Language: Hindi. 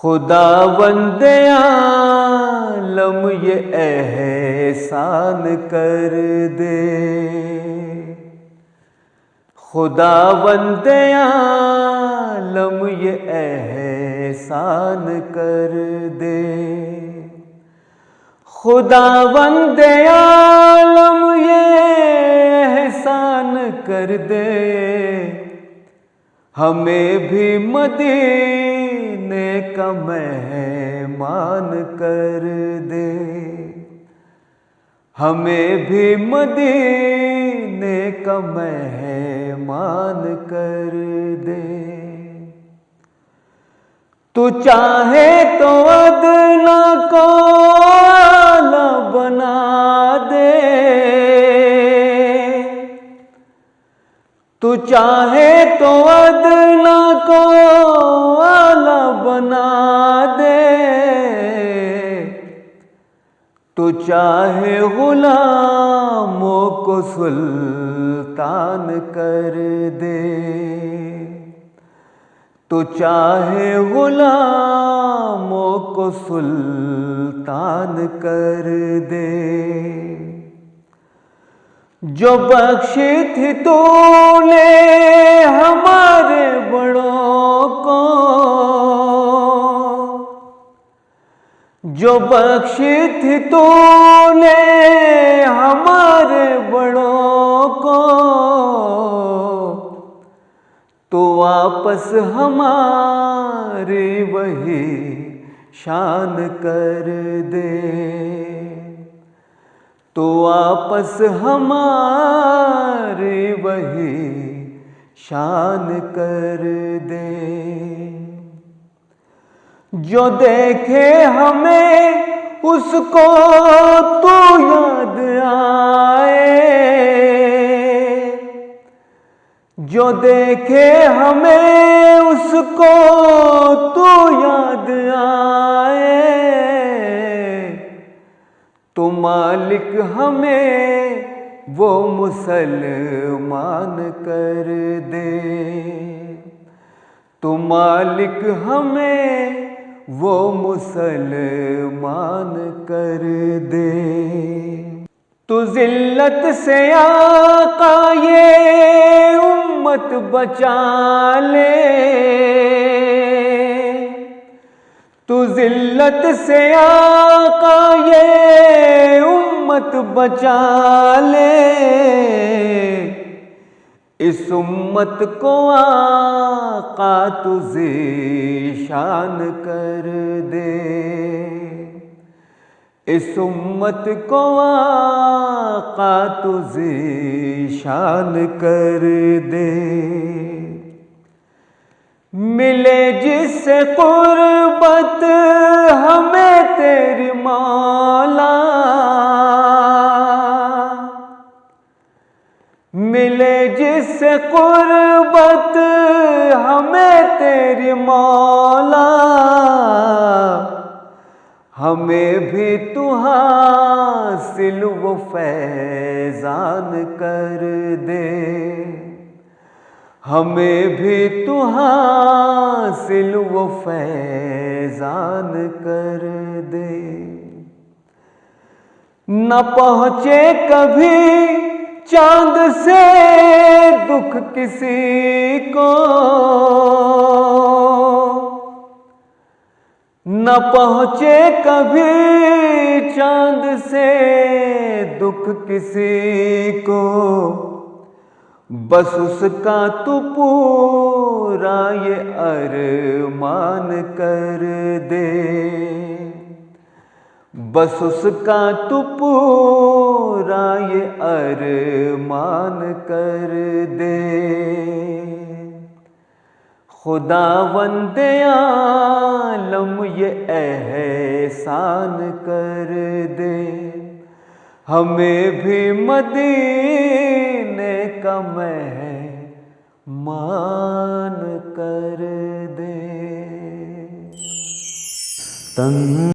खुदावंदे आलम ये एहसान कर दे। खुदावंदे आलम ये एहसान कर दे। खुदावंदे आलम ये एहसान कर दे। हमें भी मदीने का मेहमान कर दे। हमें भी मदीने का मेहमान कर दे। तू चाहे तो अदना को आला बना दे। तू चाहे तो अदना को आला बना दे। तू चाहे गुलामों को सुल्तान कर दे। तू चाहे गुलामों को सुल्तान कर दे। जो बख्शी थी तूने हमारे बड़ों को, जो बख्शी थी तूने हमारे बड़ों को, तो वापस हमारी वही शान कर दे। तो वापस हमारी वही शान कर दे। जो देखे हमें उसको तू याद आए। जो देखे हमें उसको तू याद आए। तो मालिक हमें वो मुसलमान कर दे। तो मालिक हमें वो मुसलमान कर दे। तू जिल्लत से आका ये उम्मत बचा ले। तू जिल्लत से आका ये उम्मत बचा ले। इस उम्मत को आका तू ज़ीशान कर दे। इस उम्मत को आका तू ज़ीशान कर दे। मिले जिससे कुर्बत हमें तेरी मौला। मिले जिससे कुर्बत हमें तेरी मौला। हमें भी तू हासिल वो फैज़ान कर दे। हमें भी तू हासिल वो फैज़ान कर दे। न पहुँचे कभी चांद से दुख किसी को। न पहुँचे कभी चांद से दुख किसी को। बस उसका तू पूरा ये अरमान कर दे। बस उसका तू पूरा ये अरमान कर दे। खुदावंदे आलम ये एहसान कर दे। हमें भी मदीने का मेहमान कर दे।